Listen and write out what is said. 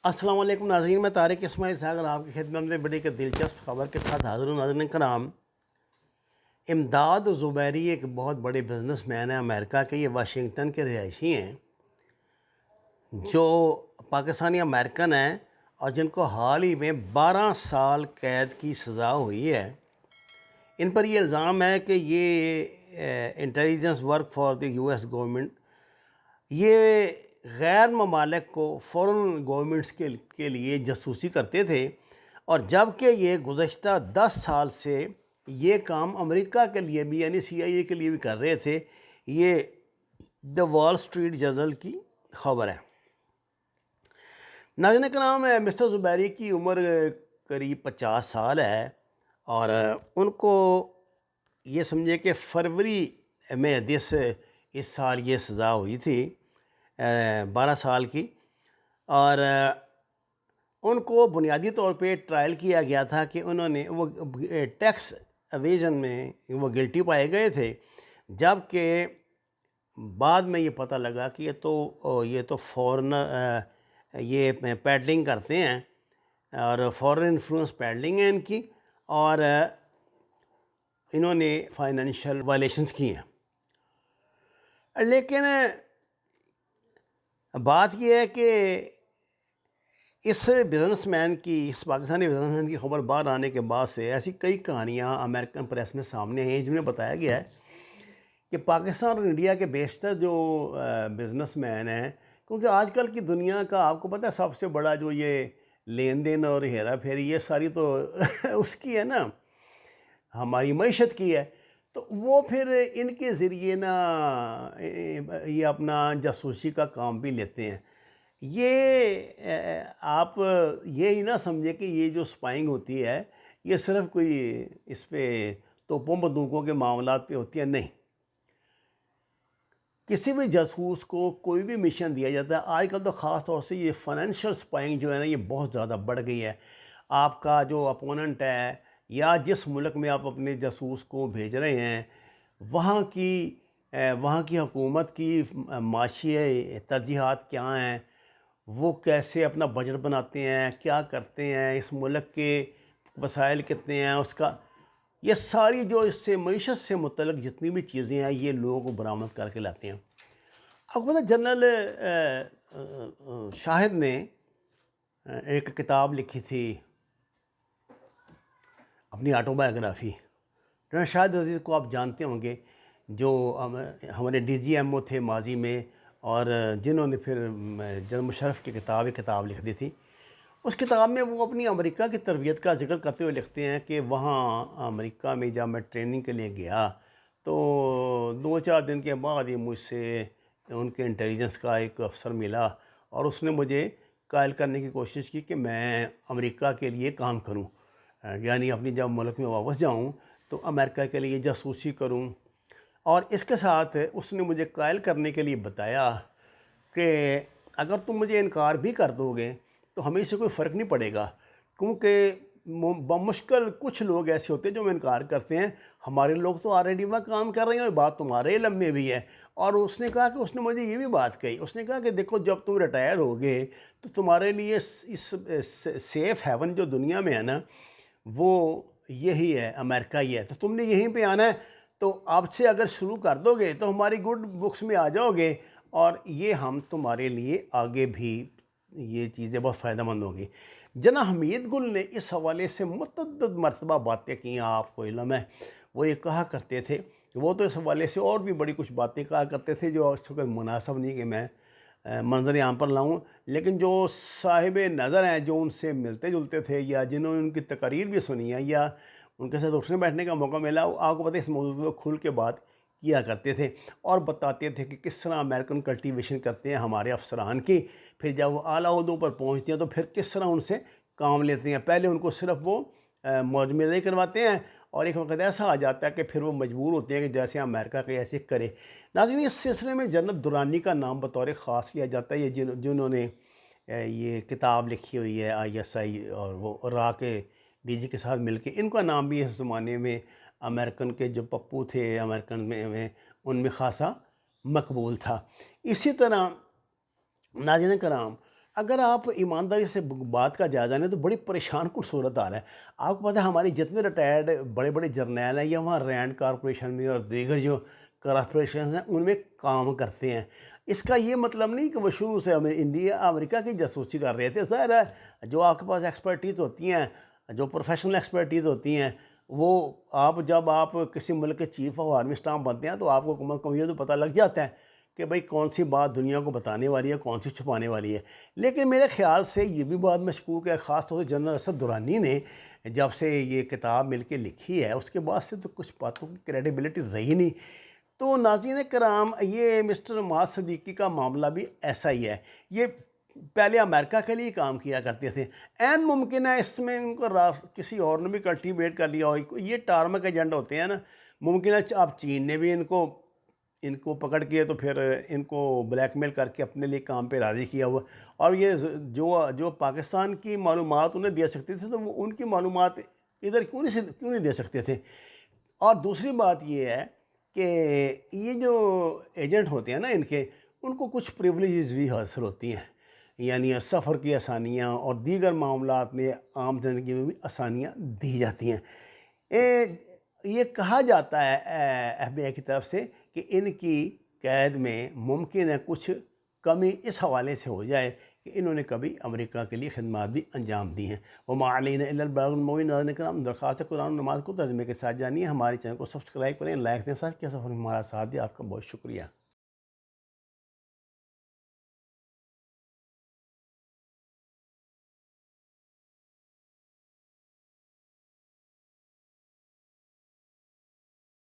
السلام علیکم ناظرین، میں طارق اسماعیل ساگر آپ کی خدمت میں بڑی ایک دلچسپ خبر کے ساتھ حاضر ہوں۔ ناظرین کرام، امداد زبیری ایک بہت بڑے بزنس مین ہیں امریکہ کے۔ یہ واشنگٹن کے رہائشی ہیں جو پاکستانی امریکن ہیں اور جن کو حال ہی میں 12 سال قید کی سزا ہوئی ہے۔ ان پر یہ الزام ہے کہ یہ intelligence work for the U S government, یہ غیر ممالک کو فورن گورنمنٹس کے لیے جاسوسی کرتے تھے، اور جب کہ یہ گزشتہ 10 سال سے یہ کام امریکہ کے لیے بھی یعنی سی آئی اے کے لیے بھی کر رہے تھے۔ یہ دا وال اسٹریٹ جرنل کی خبر ہے۔ ناظرین کرام، مسٹر زبیری کی عمر قریب 50 سال ہے، اور ان کو یہ سمجھے کہ فروری میں اس سال یہ سزا ہوئی تھی 12 سال کی، اور ان کو بنیادی طور پہ ٹرائل کیا گیا تھا کہ انہوں نے وہ ٹیکس ایویژن میں وہ گلٹی پائے گئے تھے، جب کہ بعد میں یہ پتہ لگا کہ یہ تو فورنر یہ پیڈلنگ کرتے ہیں، اور فورن انفلوئنس پیڈلنگ ہے ان کی، اور انہوں نے فائنینشیل وائلیشنز کی ہیں۔ لیکن بات یہ ہے کہ اس بزنس مین کی، اس پاکستانی بزنس مین کی خبر باہر آنے کے بعد سے ایسی کئی کہانیاں امریکن پریس میں سامنے آئی ہیں جن میں بتایا گیا ہے کہ پاکستان اور انڈیا کے بیشتر جو بزنس مین ہیں، کیونکہ آج کل کی دنیا کا آپ کو پتہ ہے سب سے بڑا جو یہ لین دین اور ہیرا پھیری یہ ساری تو اس کی ہے نا، ہماری معیشت کی ہے، تو وہ پھر ان کے ذریعے نا یہ اپنا جاسوسی کا کام بھی لیتے ہیں۔ یہ آپ یہی نہ سمجھیں کہ یہ جو سپائنگ ہوتی ہے یہ صرف کوئی اس پہ توپوں بندوقوں کے معاملات پہ ہوتی ہے، نہیں۔ کسی بھی جاسوس کو کوئی بھی مشن دیا جاتا ہے، آج کل تو خاص طور سے یہ فائنینشیل سپائنگ جو ہے نا یہ بہت زیادہ بڑھ گئی ہے۔ آپ کا جو اپوننٹ ہے یا جس ملک میں آپ اپنے جاسوس کو بھیج رہے ہیں، وہاں کی حکومت کی معاشی ترجیحات کیا ہیں، وہ کیسے اپنا بجٹ بناتے ہیں، کیا کرتے ہیں، اس ملک کے وسائل کتنے ہیں، اس کا یہ ساری جو اس سے معیشت سے متعلق جتنی بھی چیزیں ہیں یہ لوگ برآمد کر کے لاتے ہیں۔ اب پتہ جنرل شاہد نے ایک کتاب لکھی تھی اپنی آٹو بایوگرافی۔ جنرل شاہد عزیز کو آپ جانتے ہوں گے، جو ہمارے ڈی جی ایم او تھے ماضی میں، اور جنہوں نے پھر جنرل مشرف کی کتاب لکھ دی تھی۔ اس کتاب میں وہ اپنی امریکہ کی تربیت کا ذکر کرتے ہوئے لکھتے ہیں کہ وہاں امریکہ میں جب میں ٹریننگ کے لیے گیا تو 2-4 دن کے بعد ہی مجھ سے ان کے انٹیلیجنس کا ایک افسر ملا، اور اس نے مجھے قائل کرنے کی کوشش کی کہ میں امریکہ کے لیے کام کروں، یعنی اپنی جب ملک میں واپس جاؤں تو امریکہ کے لیے جاسوسی کروں۔ اور اس کے ساتھ اس نے مجھے قائل کرنے کے لیے بتایا کہ اگر تم مجھے انکار بھی کر دو گے تو ہمیں اس سے کوئی فرق نہیں پڑے گا، کیونکہ بمشکل کچھ لوگ ایسے ہوتے ہیں جو انکار کرتے ہیں، ہمارے لوگ تو آلریڈی وہاں کام کر رہے ہیں، اور بات تمہارے علم میں بھی ہے۔ اور اس نے کہا کہ اس نے مجھے یہ بھی بات کہی، اس نے کہا کہ دیکھو جب تم ریٹائر ہوگے تو تمہارے لیے اس سیف ہیون جو دنیا میں ہے نا وہ یہی ہے، امریکہ ہی ہے، تو تم نے یہیں پہ آنا ہے، تو آپ سے اگر شروع کر دو گے تو ہماری گڈ بکس میں آ جاؤ گے، اور یہ ہم تمہارے لیے آگے بھی یہ چیزیں بہت فائدہ مند ہوگی۔ جناب حمید گل نے اس حوالے سے متعدد مرتبہ باتیں کی ہیں، آپ کو علم ہے، وہ یہ کہا کرتے تھے، وہ تو اس حوالے سے اور بھی بڑی کچھ باتیں کہا کرتے تھے جو اس وقت مناسب نہیں کہ میں منظر عام پر لاؤں، لیکن جو صاحب نظر ہیں، جو ان سے ملتے جلتے تھے یا جنہوں نے ان کی تقاریر بھی سنی ہے یا ان کے ساتھ اٹھنے بیٹھنے کا موقع ملا، آپ کو پتہ ہے اس موضوع پہ کھل کے بات کیا کرتے تھے اور بتاتے تھے کہ کس طرح امریکن کلٹیویشن کرتے ہیں ہمارے افسران کی، پھر جب وہ اعلیٰ عہدوں پر پہنچتے ہیں تو پھر کس طرح ان سے کام لیتے ہیں۔ پہلے ان کو صرف وہ معجزے کرواتے ہیں، اور ایک وقت ایسا آ جاتا ہے کہ پھر وہ مجبور ہوتے ہیں کہ جیسے امریکہ کے ایسے کرے۔ ناظرین، اس سلسلے میں جنرل درانی کا نام بطور خاص لیا جاتا ہے، یہ جنہوں نے یہ کتاب لکھی ہوئی ہے ISI، اور وہ را کے ڈی جی کے ساتھ مل کے، ان کا نام بھی اس زمانے میں امریکن کے جو پپو تھے امریکن میں ان میں خاصا مقبول تھا۔ اسی طرح ناظرین کرام، اگر آپ ایمانداری سے بات کا جائزہ لیں تو بڑی پریشان کن صورت حال ہے۔ آپ کو پتہ ہے ہماری جتنے ریٹائرڈ بڑے بڑے جرنیل ہیں یا وہاں رینڈ کارپوریشن میں اور دیگر جو کارپوریشنز ہیں ان میں کام کرتے ہیں، اس کا یہ مطلب نہیں کہ وہ شروع سے ہمیں انڈیا امریکہ کی جاسوسی کر رہے تھے۔ ظاہر ہے جو آپ کے پاس ایکسپرٹیز ہوتی ہیں، جو پروفیشنل ایکسپرٹیز ہوتی ہیں، وہ جب آپ کسی ملک کے چیف آف آرمی اسٹاف بنتے ہیں تو آپ کو حکومت کو یہ تو پتہ لگ جاتا ہے کہ بھئی کون سی بات دنیا کو بتانے والی ہے، کون سی چھپانے والی ہے۔ لیکن میرے خیال سے یہ بھی بات مشکوک ہے، خاص طور سے جنرل اسد درانی نے جب سے یہ کتاب مل کے لکھی ہے اس کے بعد سے تو کچھ باتوں کی کریڈیبلٹی رہی نہیں۔ تو ناظرین کرام، یہ مسٹر معاذ صدیقی کا معاملہ بھی ایسا ہی ہے۔ یہ پہلے امریکہ کے لیے کام کیا کرتے تھے، عین ممکن ہے اس میں ان کو کسی اور نے بھی کلٹیویٹ کر لیا ہو۔ یہ ٹارمک ایجنٹ ہوتے ہیں نا، ممکن ہے اب چین نے بھی ان کو پکڑ کے تو پھر ان کو بلیک میل کر کے اپنے لیے کام پہ راضی کیا ہوا، اور یہ جو پاکستان کی معلومات انہیں دے سکتے تھے تو وہ ان کی معلومات ادھر کیوں نہیں دے سکتے تھے۔ اور دوسری بات یہ ہے کہ یہ جو ایجنٹ ہوتے ہیں نا ان کو کچھ پریولیجز بھی حاصل ہوتی ہیں، یعنی سفر کی آسانیاں اور دیگر معاملات میں عام زندگی میں بھی آسانیاں دی جاتی ہیں۔ یہ کہا جاتا ہے ایف بی آئی کی طرف سے کہ ان کی قید میں ممکن ہے کچھ کمی اس حوالے سے ہو جائے کہ انہوں نے کبھی امریکہ کے لیے خدمات بھی انجام دی ہیں۔ وما علینا الا البلاغ المبین۔ ناظرین کرام، درخواست قرآن نماز کو ترجمے کے ساتھ جانیے، ہمارے چینل کو سبسکرائب کریں، لائک دیں، ساتھ کیا سفر میں ہمارا ساتھ دیں۔ آپ کا بہت شکریہ۔